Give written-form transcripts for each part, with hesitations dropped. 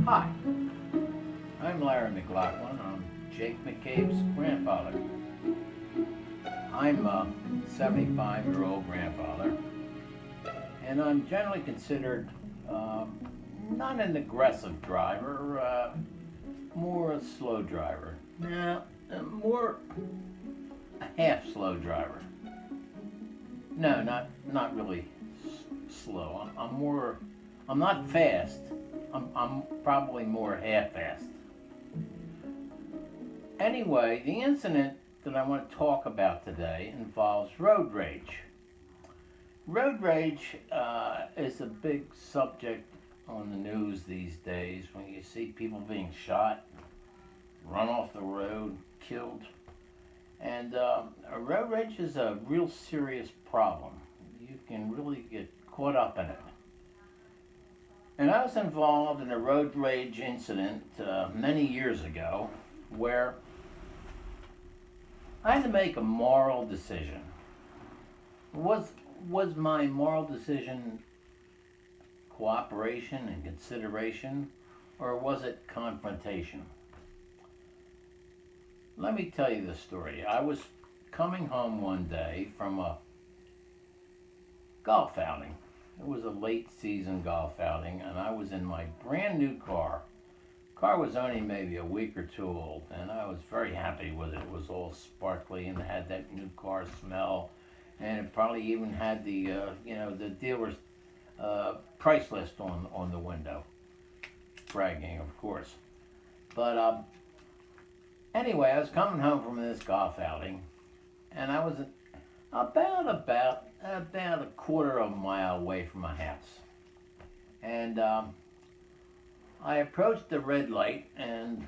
Hi, I'm Larry McLaughlin. I'm Jake McCabe's grandfather. I'm a 75-year-old grandfather, and I'm generally considered not an aggressive driver, more a slow driver. Now, more a half slow driver. No, not really slow. I'm not fast. I'm probably more half-fast. Anyway, the incident that I want to talk about today involves road rage. Road rage is a big subject on the news these days when you see people being shot, run off the road, killed. And road rage is a real serious problem. You can really get caught up in it. And I was involved in a road rage incident many years ago where I had to make a moral decision. Was my moral decision cooperation and consideration, or was it confrontation? Let me tell you the story. I was coming home one day from a golf outing. It was a late season golf outing, and I was in my brand new car. Car was only maybe a week or two old, and I was very happy with it. It was all sparkly and had that new car smell, and it probably even had the dealer's price list on the window. Bragging, of course. But anyway, I was coming home from this golf outing, and I was about a quarter of a mile away from my house. And I approached the red light, and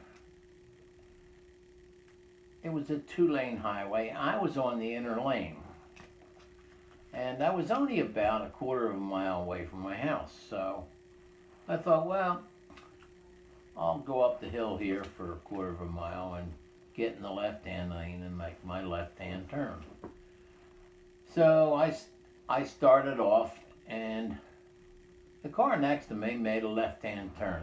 it was a two-lane highway. I was on the inner lane. And I was only about a quarter of a mile away from my house. So I thought, well, I'll go up the hill here for a quarter of a mile and get in the left-hand lane and make my left-hand turn. So I started off, and the car next to me made a left-hand turn.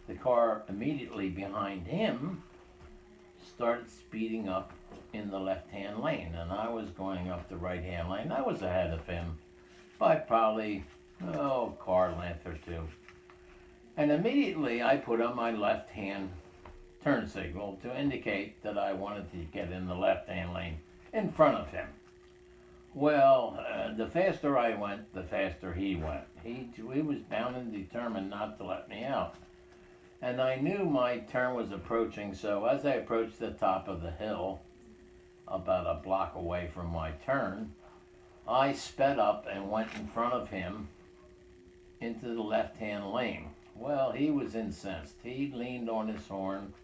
The car immediately behind him started speeding up in the left-hand lane, and I was going up the right-hand lane. I was ahead of him by probably, a car length or two. And immediately I put on my left-hand turn signal to indicate that I wanted to get in the left-hand lane in front of him. Well, the faster I went, the faster he went. He was bound and determined not to let me out. And I knew my turn was approaching, so as I approached the top of the hill, about a block away from my turn, I sped up and went in front of him into the left-hand lane. Well, he was incensed. He leaned on his horn,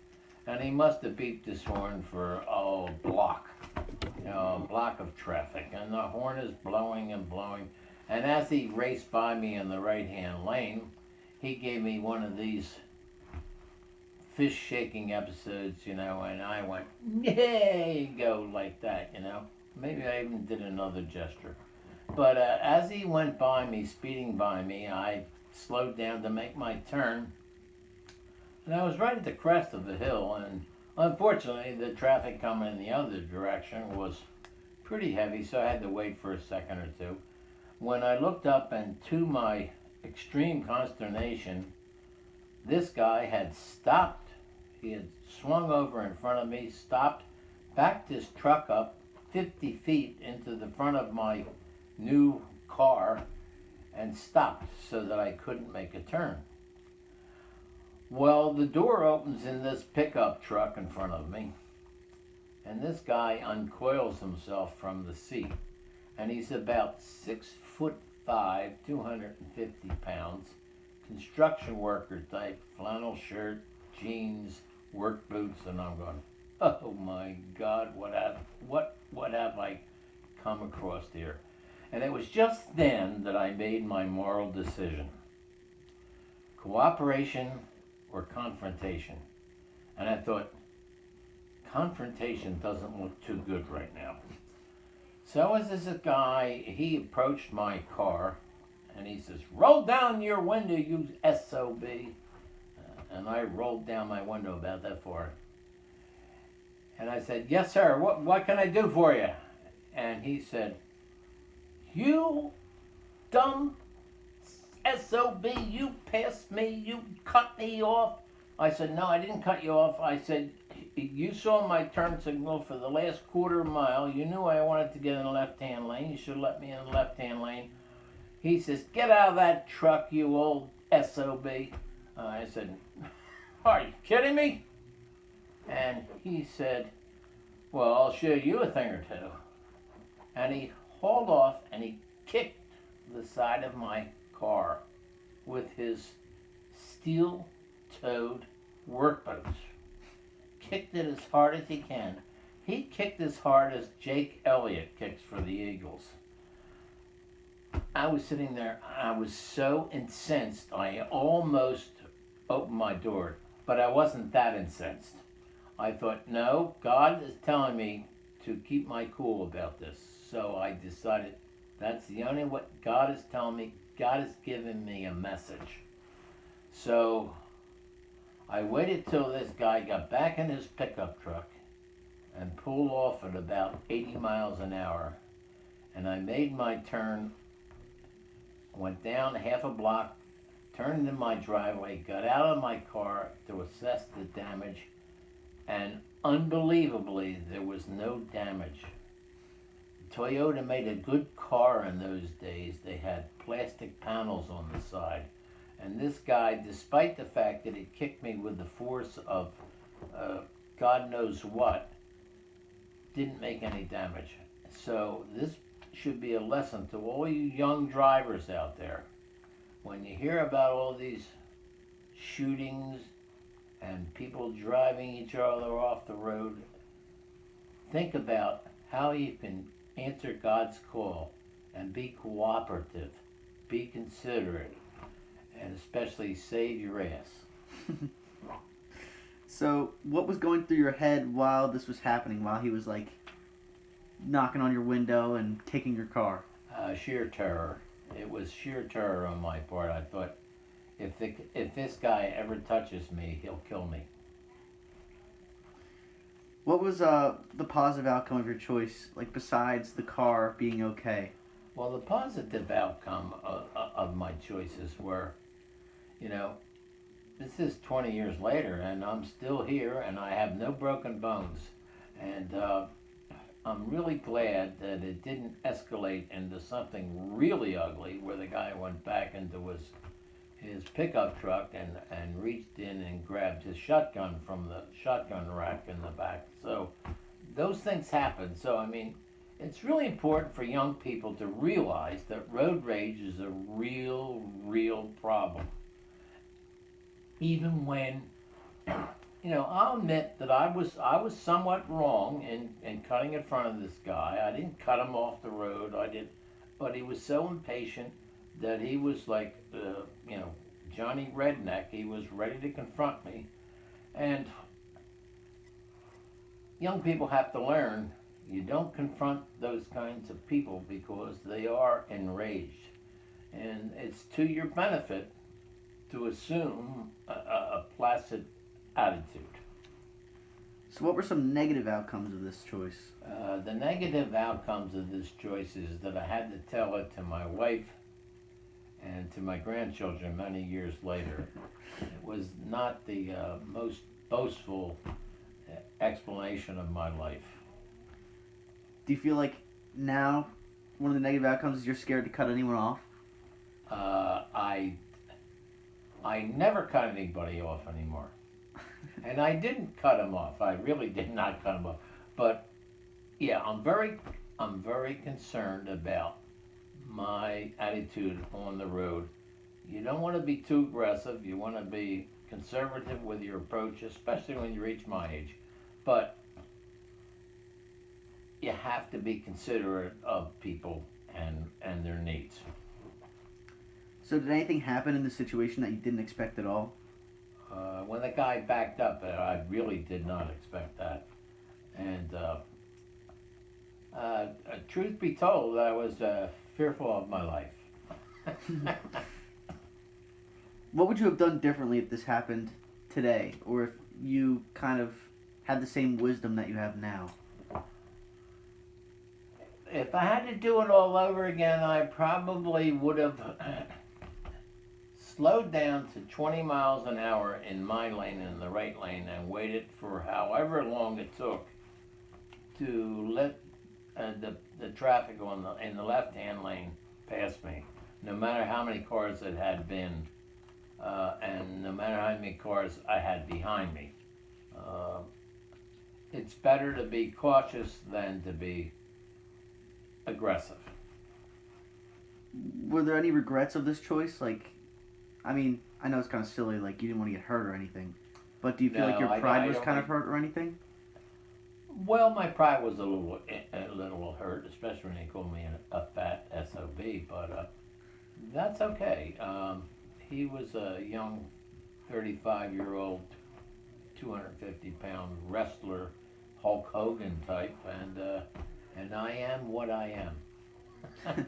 and he must have beeped his horn for a block of traffic, and the horn is blowing and blowing. And as he raced by me in the right-hand lane, he gave me one of these fish shaking episodes, and I went, yay, go like that, Maybe I even did another gesture. But as he went by me, speeding by me, I slowed down to make my turn, and I was right at the crest of the hill, and unfortunately the traffic coming in the other direction was pretty heavy, so I had to wait for a second or two. When I looked up, and to my extreme consternation, this guy had stopped. He had swung over in front of me, stopped, backed his truck up 50 feet into the front of my new car, and stopped so that I couldn't make a turn. Well, the door opens in this pickup truck in front of me, and this guy uncoils himself from the seat, and he's about 6'5", 250 pounds, construction worker type, flannel shirt, jeans, work boots, and I'm going, oh my God, what have I come across here? And it was just then that I made my moral decision. Cooperation or confrontation. And I thought, confrontation doesn't look too good right now. So as this guy, he approached my car, and he says, "Roll down your window, you SOB." And I rolled down my window about that far. And I said, "Yes, sir, what can I do for you?" And he said, "You dumb SOB, you passed me, you cut me off." I said, "No, I didn't cut you off." I said, "You saw my turn signal for the last quarter mile. You knew I wanted to get in the left-hand lane. You should have let me in the left-hand lane." He says, "Get out of that truck, you old SOB." I said, "Are you kidding me?" And he said, "Well, I'll show you a thing or two." And he hauled off and he kicked the side of my car with his steel-toed work boots. Kicked it as hard as he can. He kicked as hard as Jake Elliott kicks for the Eagles. I was sitting there, I was so incensed, I almost opened my door, but I wasn't that incensed. I thought, no, God is telling me to keep my cool about this. So I decided that's the only way God is telling me. God is giving me a message. So I waited till this guy got back in his pickup truck and pulled off at about 80 miles an hour. And I made my turn, went down half a block, turned into my driveway, got out of my car to assess the damage, and unbelievably, there was no damage. Toyota made a good car in those days. They had plastic panels on the side. And this guy, despite the fact that he kicked me with the force of God knows what, didn't make any damage. So this should be a lesson to all you young drivers out there. When you hear about all these shootings and people driving each other off the road, think about how you can answer God's call and be cooperative, be considerate, and especially save your ass. So, what was going through your head while this was happening, while he was like knocking on your window and kicking your car? Sheer terror. It was sheer terror on my part. I thought, if this guy ever touches me, he'll kill me. What was the positive outcome of your choice, like besides the car being okay? Well, the positive outcome of my choices were, you know, this is 20 years later, and I'm still here, and I have no broken bones. And I'm really glad that it didn't escalate into something really ugly, where the guy went back into his pickup truck and reached in and grabbed his shotgun from the shotgun rack in the back. So those things happen. So, I mean, it's really important for young people to realize that road rage is a real problem. Even when, you know, I'll admit that I was somewhat wrong in cutting in front of this guy. I didn't cut him off the road. But he was so impatient that he was like, you know, Johnny Redneck. He was ready to confront me. And young people have to learn, you don't confront those kinds of people because they are enraged. And it's to your benefit to assume a placid attitude. So what were some negative outcomes of this choice? The negative outcomes of this choice is that I had to tell it to my wife and to my grandchildren many years later. It was not the most boastful explanation of my life. Do you feel like now one of the negative outcomes is you're scared to cut anyone off? I never cut anybody off anymore. And I didn't cut him off. I really did not cut him off. But yeah, I'm very concerned about my attitude on the road. You don't want to be too aggressive. You want to be conservative with your approach, especially when you reach my age. But you have to be considerate of people and their needs. So did anything happen in the situation that you didn't expect at all? When the guy backed up, I really did not expect that. And truth be told, I was fearful of my life. What would you have done differently if this happened today, or if you kind of had the same wisdom that you have now? If I had to do it all over again, I probably would have slowed down to 20 miles an hour in my lane, in the right lane, and waited for however long it took to let the traffic in the left-hand lane pass me, no matter how many cars it had been, and no matter how many cars I had behind me. It's better to be cautious than to be aggressive. Were there any regrets of this choice? Like, I mean, I know it's kind of silly, like you didn't want to get hurt or anything, but do you feel like your No, pride I was don't kind of think- hurt or anything? Well, my pride was a little hurt, especially when they called me a fat SOB, but that's okay. He was a young 35-year-old, 250-pound wrestler, Hulk Hogan type, and I am what I am.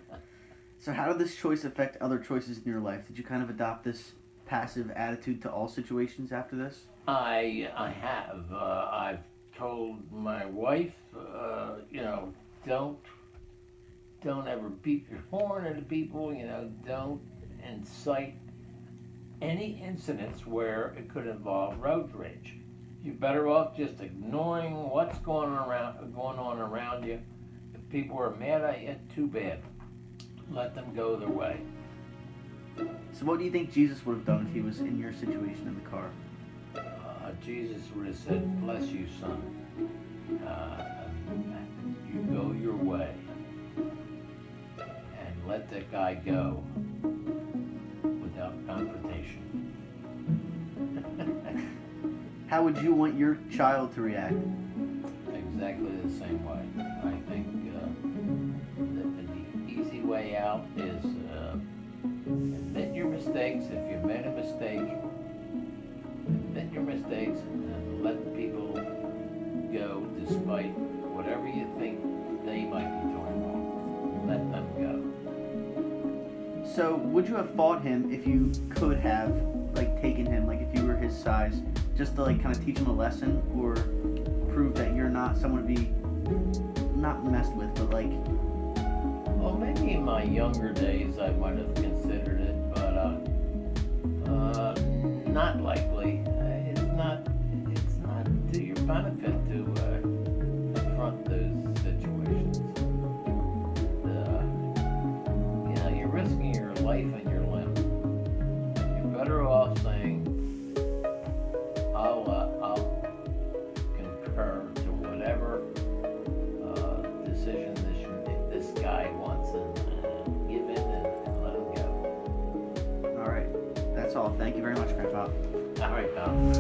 So how did this choice affect other choices in your life? Did you kind of adopt this passive attitude to all situations after this? I have. I've told my wife, don't ever beep your horn at the people. Don't incite any incidents where it could involve road rage. You're better off just ignoring what's going on around you. If people are mad at you, too bad. Let them go their way. So what do you think Jesus would have done if he was in your situation in the car? Jesus would have said, "Bless you, son. You go your way, and let that guy go without confrontation." How would you want your child to react? Exactly the same way. I think the easy way out is admit your mistakes. If you've made a mistake, admit your mistakes and let people go despite whatever you think they might be doing wrong. Let them go. So would you have fought him if you could have, like, taken him, like if you were his size, just to like kind of teach him a lesson or prove that you're not someone to be not messed with, but like... Well, maybe in my younger days I might have considered it, but not likely. It's not to your benefit to confront those situations. You're risking your life and your limb. You're better off saying, I'll concur to whatever decision this guy wants, and give in and let him go. All right, that's all. Thank you very much, Grandpa. All right, Tom.